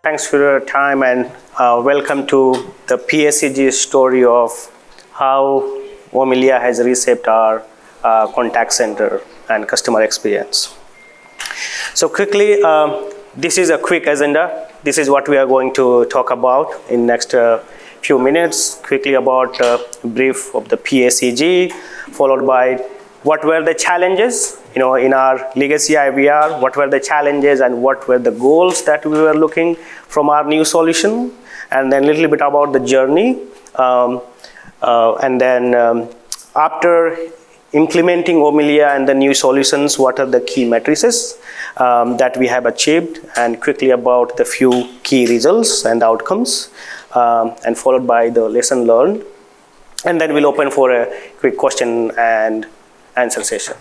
Thanks for your time and welcome to the PSEG story of how Omilia has reshaped our contact center and customer experience. So quickly, this is a quick agenda. This is what we are going to talk about in next few minutes. Quickly about a brief of the PSEG, followed by what were the challenges, in our legacy IVR, what were the challenges and what were the goals that we were looking from our new solution, and then a little bit about the journey. And then after implementing Omilia and the new solutions, what are the key matrices that we have achieved, and quickly about the few key results and outcomes, and followed by the lesson learned. And then we'll open for a quick question and answer session.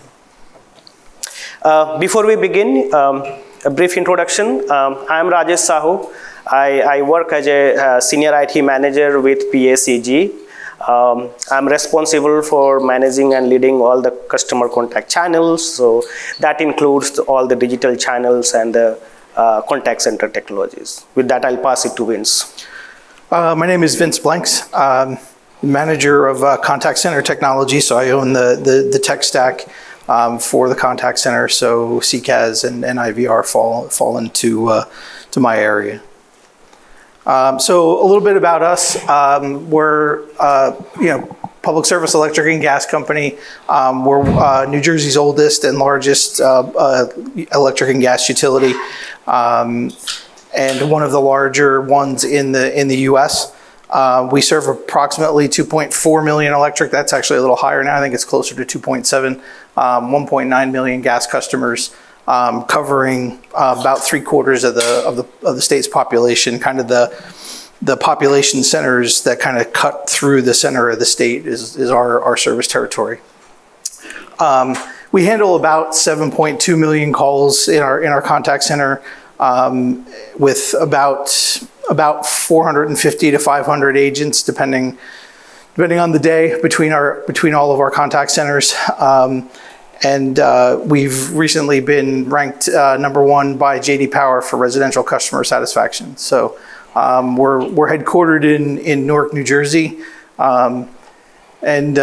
Before we begin, a brief introduction. I am Rajesh Sahu. I work as a senior IT manager with PSEG. I'm responsible for managing and leading all the customer contact channels. So that includes all the digital channels and the contact center technologies. With that, I'll pass it to Vince. My name is Vince Blenx, manager of contact center technology. So I own the tech stack for the contact center. So CCAS and IVR fall into to my area. So a little bit about us. We're public service electric and gas company. We're New Jersey's oldest and largest electric and gas utility, and one of the larger ones in the U.S. We serve approximately 2.4 million electric. That's actually a little higher now. I think it's closer to 2.7, 1.9 million gas customers, covering about 3/4 of the state's population. Kind of the population centers that kind of cut through the center of the state is our service territory. We handle about 7.2 million calls in our contact center, with about 450 to 500 agents, depending on the day, between all of our contact centers. And we've recently been ranked #1 by J.D. Power for residential customer satisfaction. So we're headquartered in Newark, New Jersey, and in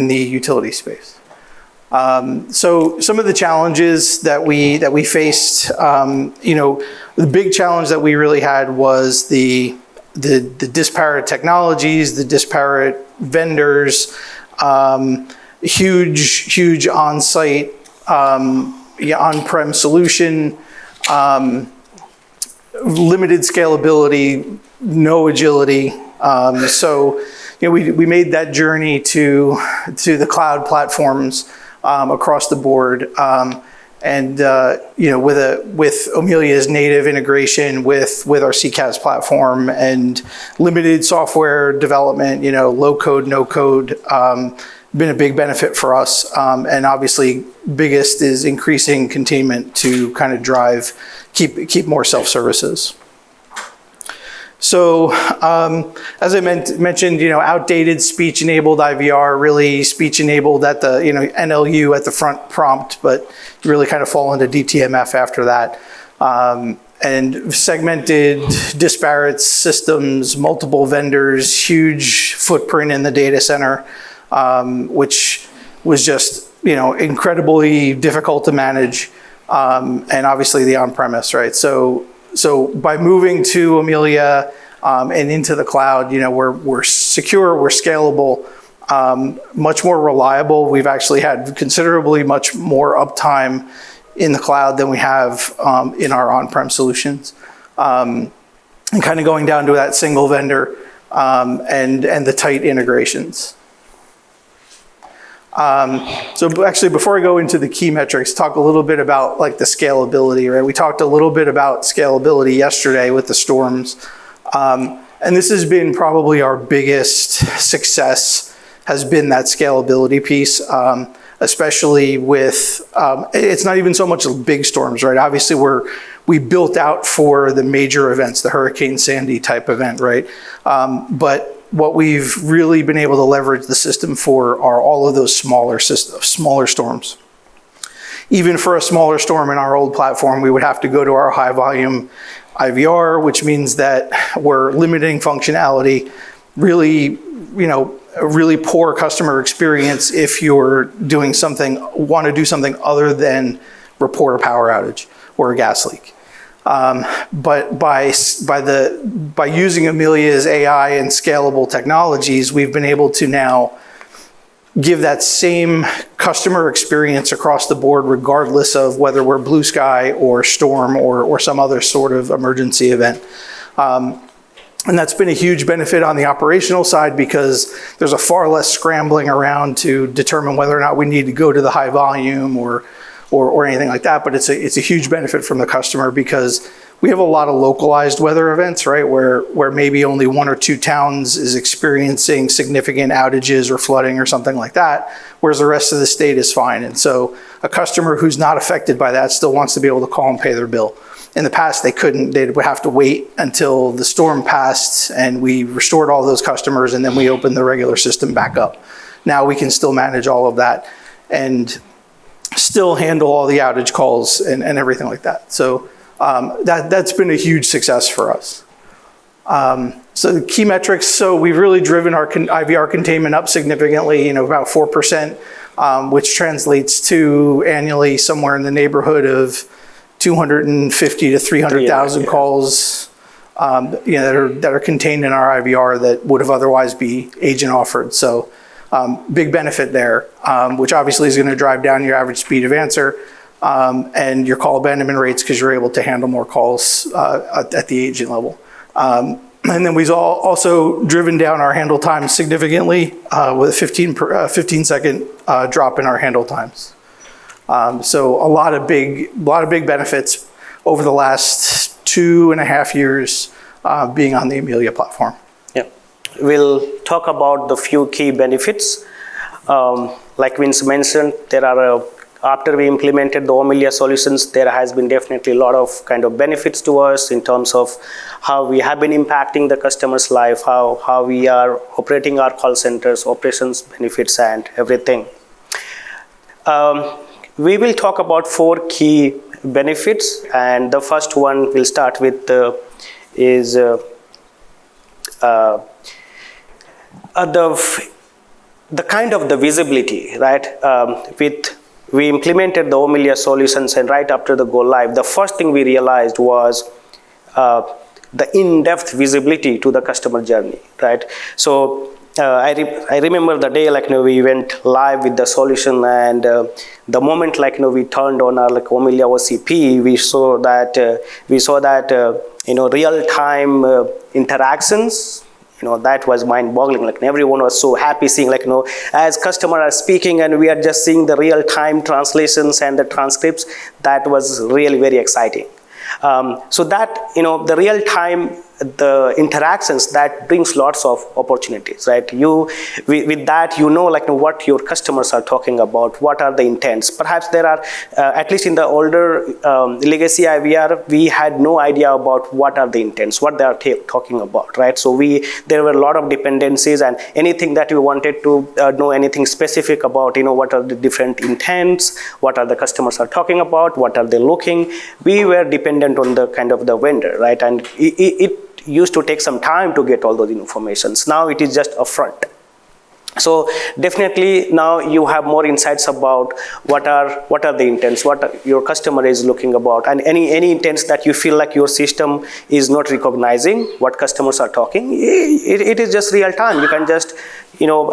the utility space. So some of the challenges that we faced, the big challenge that we really had was the disparate technologies, the disparate vendors, huge on-site on-prem solution, limited scalability, no agility. So we made that journey to the cloud platforms across the board, and with Omilia's native integration with our CCAS platform and limited software development, low code, no code, been a big benefit for us. And obviously biggest is increasing containment to kind of keep more self-services. So as I mentioned, outdated speech-enabled IVR, really speech-enabled at the, NLU at the front prompt, but really kind of fall into DTMF after that. And segmented, disparate systems, multiple vendors, huge footprint in the data center, which was just, incredibly difficult to manage. And obviously the on-premise, right? So by moving to Omilia and into the cloud, we're secure, we're scalable, much more reliable. We've actually had considerably much more uptime in the cloud than we have in our on-prem solutions. And kind of going down to that single vendor and the tight integrations. So actually, before I go into the key metrics, talk a little bit about the scalability, right? We talked a little bit about scalability yesterday with the storms. And this has been probably our biggest success, has been that scalability piece, especially with, it's not even so much big storms, right? Obviously we built out for the major events, the Hurricane Sandy type event, right? But what we've really been able to leverage the system for are all of those smaller storms. Even for a smaller storm in our old platform, we would have to go to our high volume IVR, which means that we're limiting functionality, really, a really poor customer experience if you're want to do something other than report a power outage or a gas leak. But by using Omilia's AI and scalable technologies, we've been able to now give that same customer experience across the board, regardless of whether we're blue sky or storm or some other sort of emergency event. And that's been a huge benefit on the operational side because there's a far less scrambling around to determine whether or not we need to go to the high volume or anything like that. But it's a huge benefit from the customer because we have a lot of localized weather events, right? Where maybe only one or two towns is experiencing significant outages or flooding or something like that, whereas the rest of the state is fine. And so a customer who's not affected by that still wants to be able to call and pay their bill. In the past, they couldn't. They would have to wait until the storm passed and we restored all those customers and then we opened the regular system back up. Now we can still manage all of that and still handle all the outage calls and everything like that. So that's been a huge success for us. So the key metrics, so we've really driven our IVR containment up significantly, about 4%, which translates to annually somewhere in the neighborhood of 250 to 300,000 calls that are contained in our IVR that would have otherwise be agent offered. So big benefit there, which obviously is going to drive down your average speed of answer and your call abandonment rates because you're able to handle more calls at the agent level. And then we've also driven down our handle time significantly with a 15-second drop in our handle times. So a lot of big benefits over the last 2.5 years being on the Omilia platform. Yeah, we'll talk about the few key benefits. Like Vince mentioned, there are after we implemented the Omilia solutions, there has been definitely a lot of kind of benefits to us in terms of how we have been impacting the customer's life, how we are operating our call centers, operations benefits, and everything. We will talk about 4 key benefits, and the first one we'll start with is the kind of the visibility, right? We implemented the Omilia solutions, and right after the go live, the first thing we realized was the in-depth visibility to the customer journey, right? So I remember the day we went live with the solution, and the moment we turned on our Omilia OCP, we saw that real-time interactions. That was mind-boggling. Everyone was so happy seeing, as customers are speaking and we are just seeing the real-time translations and the transcripts. That was really very exciting. So that, the real-time, the interactions, that brings lots of opportunities, right? With that, what your customers are talking about, what are the intents. Perhaps there are, at least in the older legacy IVR, we had no idea about what are the intents, what they are talking about, right? So there were a lot of dependencies, and anything that we wanted to know anything specific about, what are the different intents, what are the customers are talking about, what are they looking, we were dependent on the kind of the vendor, right? And it used to take some time to get all those informations. Now it is just upfront. So definitely now you have more insights about what are the intents, what your customer is looking about, and any intents that you feel like your system is not recognizing what customers are talking. It is just real time. You can just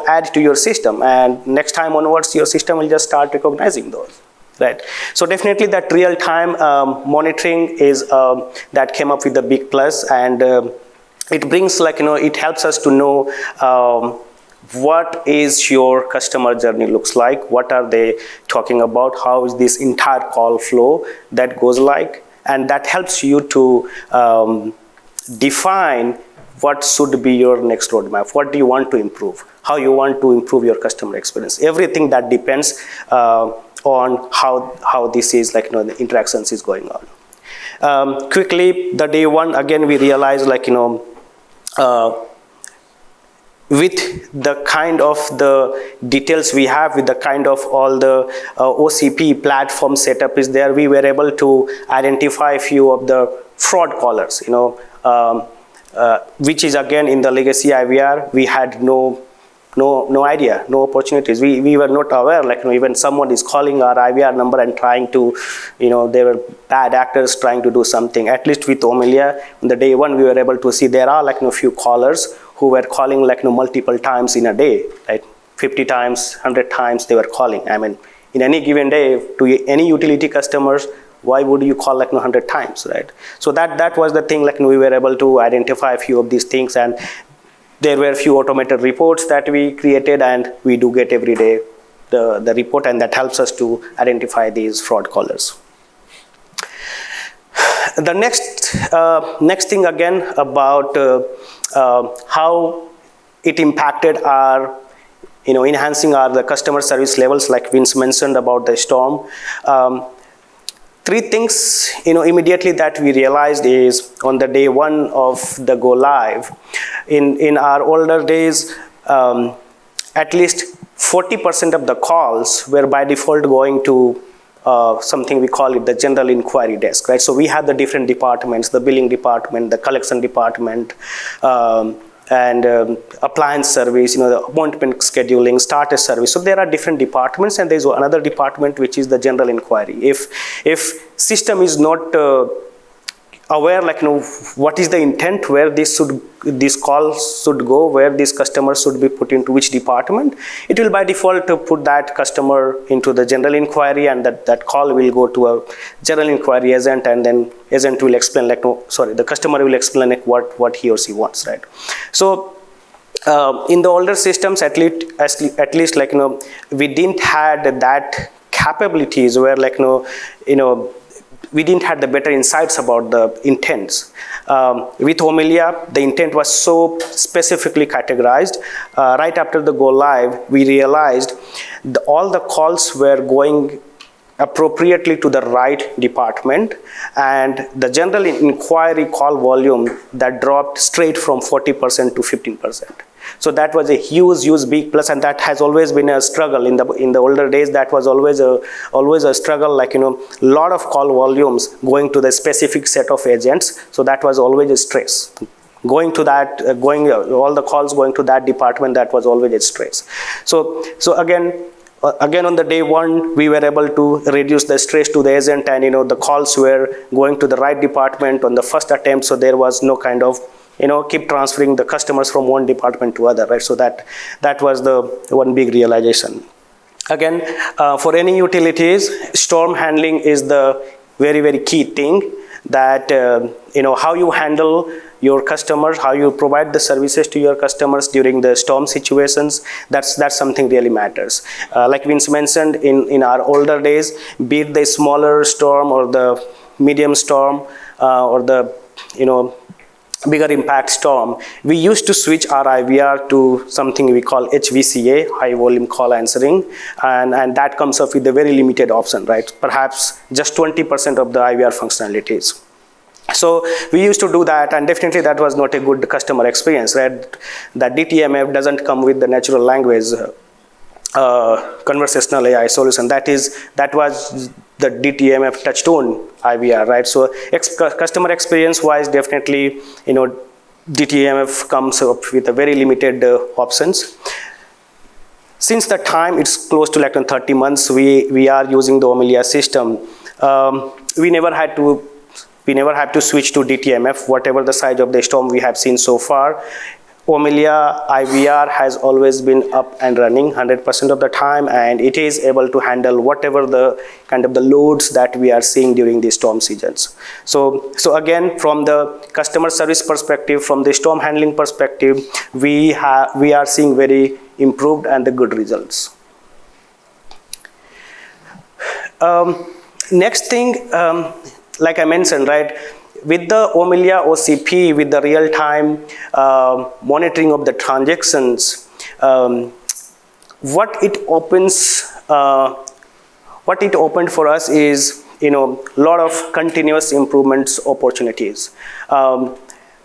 add to your system, and next time onwards your system will just start recognizing those. Right. So definitely that real-time monitoring is that came up with a big plus, and it brings it helps us to know what is your customer journey looks like, what are they talking about, how is this entire call flow that goes like, and that helps you to define what should be your next roadmap, what do you want to improve, how you want to improve your customer experience. Everything that depends on how this is the interactions is going on. Quickly, the day one, again we realized with the kind of the details we have, with the kind of all the OCP platform setup is there, we were able to identify a few of the fraud callers, which is again in the legacy IVR, we had no idea, no opportunities. We were not aware, like even someone is calling our IVR number and trying to, there were bad actors trying to do something. At least with Omilia, on the day one, we were able to see there are like a few callers who were calling like multiple times in a day, right? 50 times, 100 times they were calling. I mean, in any given day, to any utility customers, why would you call like 100 times, right? So that was the thing, like we were able to identify a few of these things, and there were a few automated reports that we created, and we do get every day the report, and that helps us to identify these fraud callers. The next thing again about how it impacted our, enhancing the customer service levels, like Vince mentioned about the storm. Three things, immediately that we realized is on the day one of the go live, in our older days, at least 40% of the calls were by default going to something we call it the general inquiry desk, right? So we have the different departments, the billing department, the collection department, and appliance service, the appointment scheduling, starter service. So there are different departments, and there's another department which is the general inquiry. If system is not aware, like what is the intent, where this call should go, where this customer should be put into which department, it will by default to put that customer into the general inquiry, and that call will go to a general inquiry agent, and then agent will explain the customer will explain like what he or she wants, right? So in the older systems, at least like we didn't had that capabilities where we didn't have the better insights about the intents. With Omilia, the intent was so specifically categorized. Right after the go live, we realized all the calls were going appropriately to the right department, and the general inquiry call volume that dropped straight from 40% to 15%. So that was a huge big plus, and that has always been a struggle in the older days. That was always a struggle, like lot of call volumes going to the specific set of agents. So that was always a stress. All the calls going to that department, that was always a stress. So again on the day one, we were able to reduce the stress to the agent, and the calls were going to the right department on the first attempt. So there was no kind of keep transferring the customers from one department to other, right? So that was the one big realization. Again, for any utilities, storm handling is the very key thing, that how you handle your customers, how you provide the services to your customers during the storm situations, that's something really matters. Like Vince mentioned, in our older days, be it the smaller storm or the medium storm or the bigger impact storm, we used to switch our IVR to something we call HVCA, high volume call answering, and that comes up with a very limited option, right? Perhaps just 20% of the IVR functionalities. So we used to do that, and definitely that was not a good customer experience, right? That DTMF doesn't come with the natural language conversational AI solution. That was the DTMF touch-tone IVR, right? So customer experience wise, definitely DTMF comes up with a very limited options. Since the time it's close to 30 months, we are using the Omilia system. We never had to switch to DTMF, whatever the size of the storm we have seen so far. Omilia IVR has always been up and running 100% of the time, and it is able to handle whatever the kind of the loads that we are seeing during the storm seasons. So again, from the customer service perspective, from the storm handling perspective, we are seeing very improved and the good results. Next thing, like I mentioned, right? With the Omilia OCP, with the real-time monitoring of the transactions, what it opened for us is lot of continuous improvements opportunities.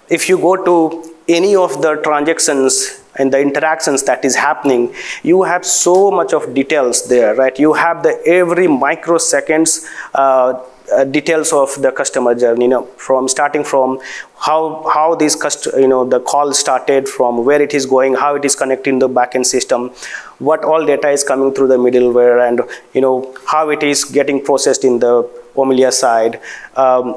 If you go to any of the transactions and the interactions that is happening, you have so much of details there, right? You have the every microseconds details of the customer journey, from starting from how this the call started, from where it is going, how it is connecting the backend system, what all data is coming through the middleware, and how it is getting processed in the Omilia side,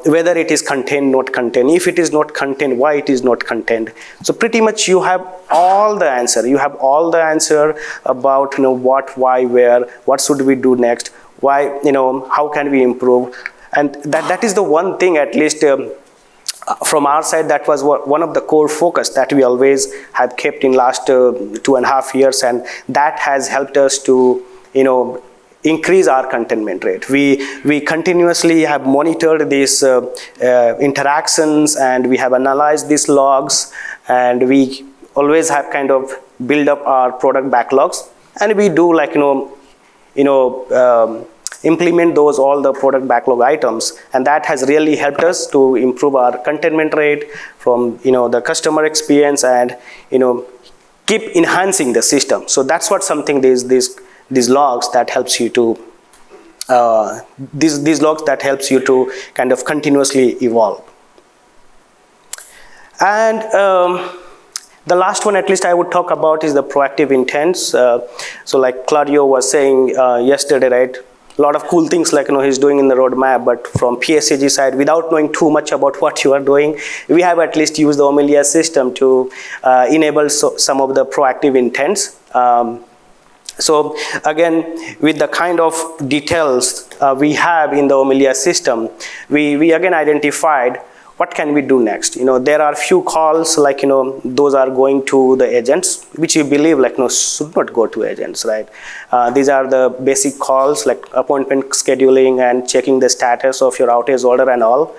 whether it is contained, not contained. If it is not contained, why it is not contained. So pretty much you have all the answer. You have all the answer about what, why, where, what should we do next, why, how can we improve. And that is the one thing, at least from our side, that was one of the core focus that we always have kept in last 2.5 years, and that has helped us to increase our containment rate. We continuously have monitored these interactions, and we have analyzed these logs, and we always have kind of build up our product backlogs, and we do implement those all the product backlog items, and that has really helped us to improve our containment rate from the customer experience, and keep enhancing the system. So that's what something these logs that helps you to these logs that helps you to kind of continuously evolve. And the last one, at least I would talk about, is the proactive intents. So like Claudio was saying yesterday, right? A lot of cool things like he's doing in the roadmap, but from PSEG side, without knowing too much about what you are doing, we have at least used the Omilia system to enable some of the proactive intents. So again, with the kind of details we have in the Omilia system, we again identified what can we do next. There are few calls like those are going to the agents, which we believe should not go to agents, right? These are the basic calls like appointment scheduling and checking the status of your outage order and all.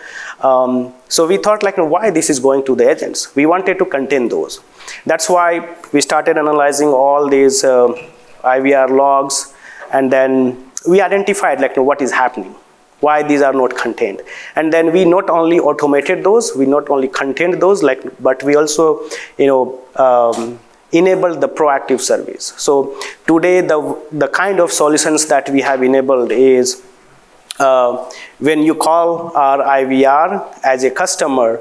So we thought why this is going to the agents. We wanted to contain those. That's why we started analyzing all these IVR logs, and then we identified what is happening, why these are not contained. And then we not only automated those, we not only contained those, but we also enabled the proactive service. So today the kind of solutions that we have enabled is when you call our IVR as a customer,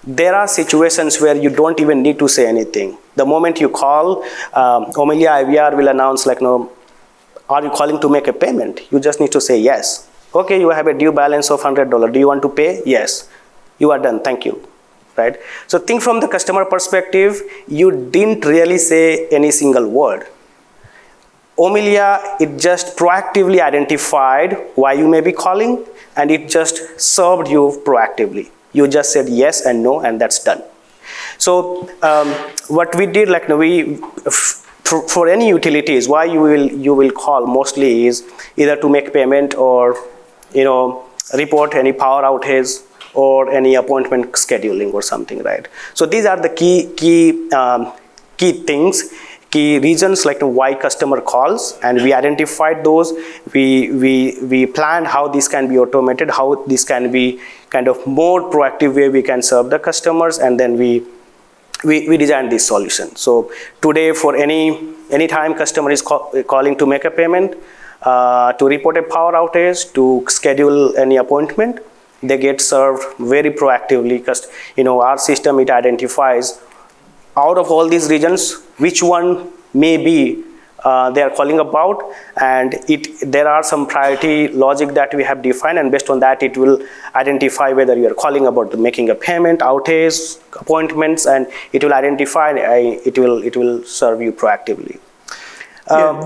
there are situations where you don't even need to say anything. The moment you call, Omilia IVR will announce are you calling to make a payment? You just need to say yes. Okay, you have a due balance of $100. Do you want to pay? Yes. You are done. Thank you. Right? So think from the customer perspective, you didn't really say any single word. Omilia, it just proactively identified why you may be calling, and it just served you proactively. You just said yes and no, and that's done. So what we did, for any utilities, why you will call mostly is either to make payment or report any power outage or any appointment scheduling or something, right? So these are the key things, key reasons why customer calls, and we identified those. We planned how this can be automated, how this can be kind of more proactive way we can serve the customers, and then we designed this solution. So today, for any time customer is calling to make a payment, to report a power outage, to schedule any appointment, they get served very proactively, because our system, it identifies out of all these regions which one may be they are calling about, and there are some priority logic that we have defined, and based on that it will identify whether you are calling about making a payment, outage, appointments, and it will identify, it will serve you proactively.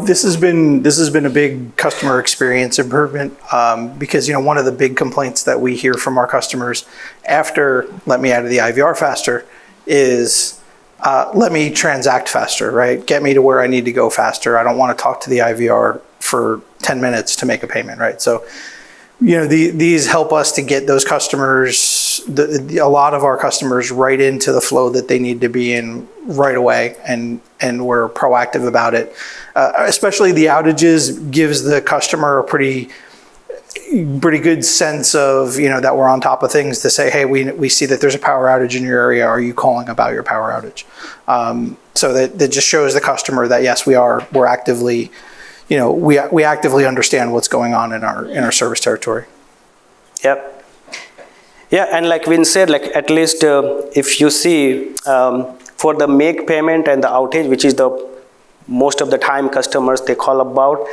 This has been a big customer experience improvement, because one of the big complaints that we hear from our customers after let me out of the IVR faster is let me transact faster, right? Get me to where I need to go faster. I don't want to talk to the IVR for 10 minutes to make a payment, right? So, these help us to get those customers, a lot of our customers, right into the flow that they need to be in right away, and we're proactive about it. Especially the outages gives the customer pretty good sense of, that we're on top of things to say, hey, we see that there's a power outage in your area. Are you calling about your power outage? So that just shows the customer that yes, we're actively, we actively understand what's going on in our service territory. Yep. Yeah, and like Vin said, like at least if you see for the make payment and the outage, which is the most of the time customers they call about,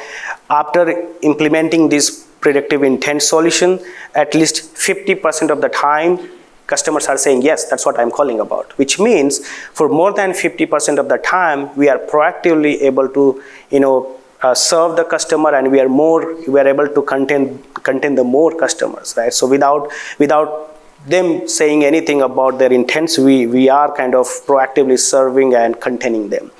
after implementing this predictive intent solution, at least 50% of the time customers are saying, yes, that's what I'm calling about, which means for more than 50% of the time, we are proactively able to, serve the customer, and we are able to contain the more customers, right? So without them saying anything about their intents, we are kind of proactively serving and containing them.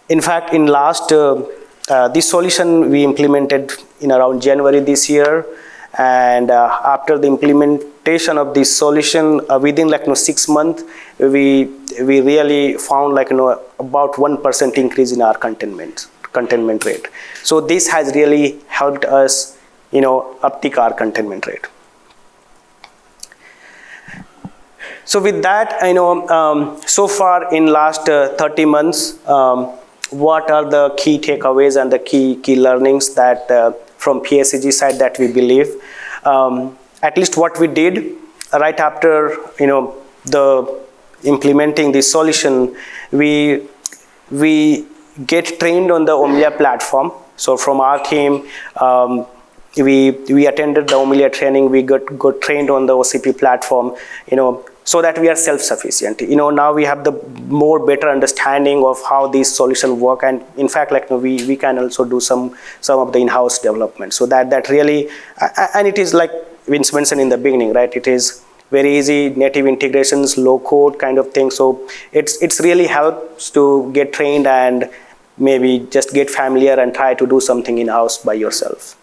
In fact, in last, this solution we implemented in around January this year, and after the implementation of this solution, within 6 months, we really found about 1% increase in our containment rate. So this has really helped us, uptick our containment rate. So with that, so far in last 30 months, what are the key takeaways and the key learnings that from PSEG side that we believe? At least what we did right after, the implementing this solution, we get trained on the Omilia platform. So from our team, we attended the Omilia training. We got trained on the OCP platform, so that we are self-sufficient. Now we have the more better understanding of how these solutions work, and in fact, we can also do some of the in-house development. So that really, and it is like Vince mentioned in the beginning, right? It is very easy, native integrations, low code kind of thing. So it's really helps to get trained and maybe just get familiar and try to do something in-house by yourself.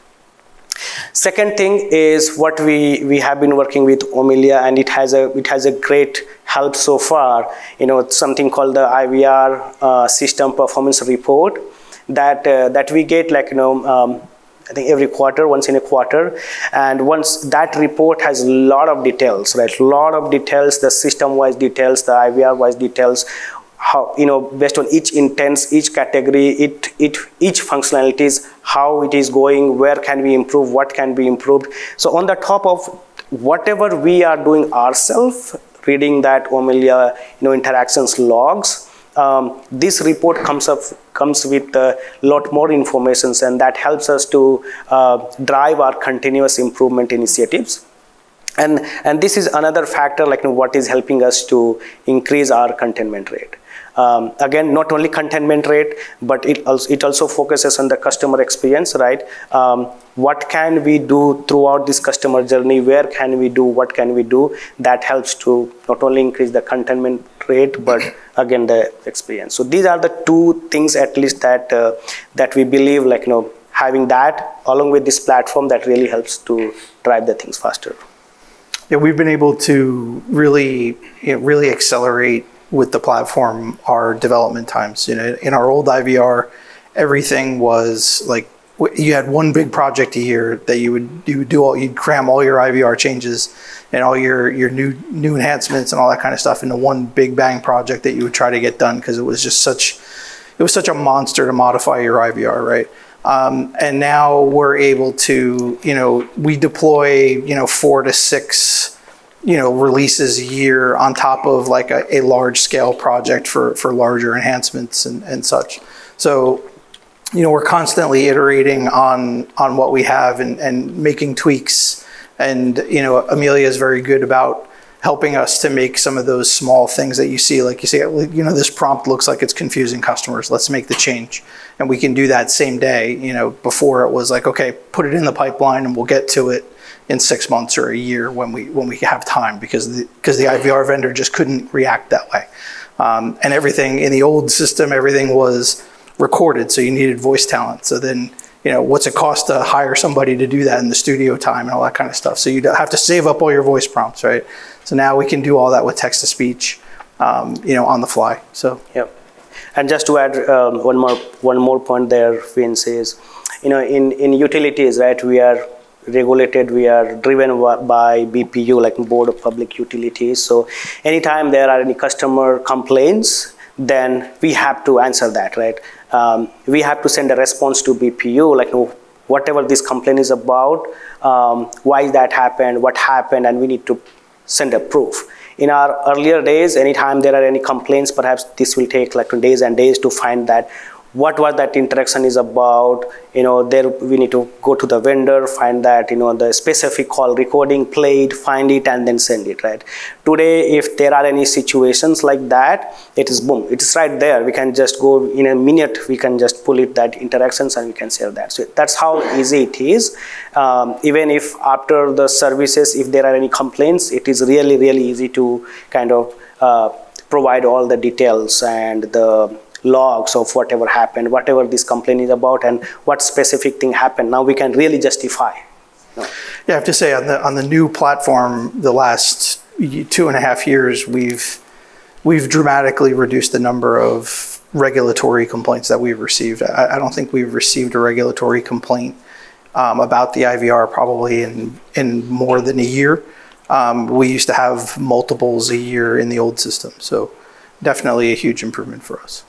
Second thing is what we have been working with Omilia, and it has a great help so far. Something called the IVR system performance report that we get I think every quarter, once in a quarter, and once that report has a lot of details, right? A lot of details, the system-wise details, the IVR-wise details, how, based on each intents, each category, each functionalities, how it is going, where can we improve, what can be improved. So on the top of whatever we are doing ourselves, reading that Omilia, interactions logs, this report comes with a lot more information, and that helps us to drive our continuous improvement initiatives. And this is another factor, what is helping us to increase our containment rate. Again, not only containment rate, but it also focuses on the customer experience, right? What can we do throughout this customer journey? Where can we do? What can we do? That helps to not only increase the containment rate, but again, the experience. So these are the two things, at least, that we believe, having that along with this platform, that really helps to drive the things faster. Yeah, we've been able to really accelerate with the platform our development times. In our old IVR, everything was you had one big project a year that you'd cram all your IVR changes and all your new enhancements and all that kind of stuff into one big bang project that you would try to get done, because it was such a monster to modify your IVR, right? And now we're able to, we deploy, 4 to 6, releases a year on top of a large scale project for larger enhancements and such. So, we're constantly iterating on what we have and making tweaks. And, Omilia is very good about helping us to make some of those small things that you see, this prompt looks like it's confusing customers. Let's make the change. And we can do that same day. Before it was okay, put it in the pipeline and we'll get to it in 6 months or a year when we have time, because the IVR vendor just couldn't react that way. And everything in the old system, everything was recorded, so you needed voice talent. So then, what's it cost to hire somebody to do that in the studio time and all that kind of stuff? So you have to save up all your voice prompts, right? So now we can do all that with text to speech, on the fly. So yeah. And just to add one more point there, Vince, is in utilities, right? regulated, we are driven by BPU, like Board of Public Utilities. So anytime there are any customer complaints, then we have to answer that, right? We have to send a response to BPU, like whatever this complaint is about, why that happened, what happened, and we need to send a proof. In our earlier days, anytime there are any complaints, perhaps this will take like days and days to find that what was that interaction is about. There we need to go to the vendor, find that, the specific call recording played, find it, and then send it, right? Today, if there are any situations like that, it is boom, it is right there. We can just go in a minute, we can just pull it, that interactions, and we can save that. So that's how easy it is. Even if after the services, if there are any complaints, it is really, really easy to kind of provide all the details and the logs of whatever happened, whatever this complaint is about, and what specific thing happened. Now we can really justify. Yeah, I have to say on the new platform, the last 2.5 years, we've dramatically reduced the number of regulatory complaints that we've received. I don't think we've received a regulatory complaint about the IVR probably in more than a year. We used to have multiples a year in the old system, so definitely a huge improvement for us.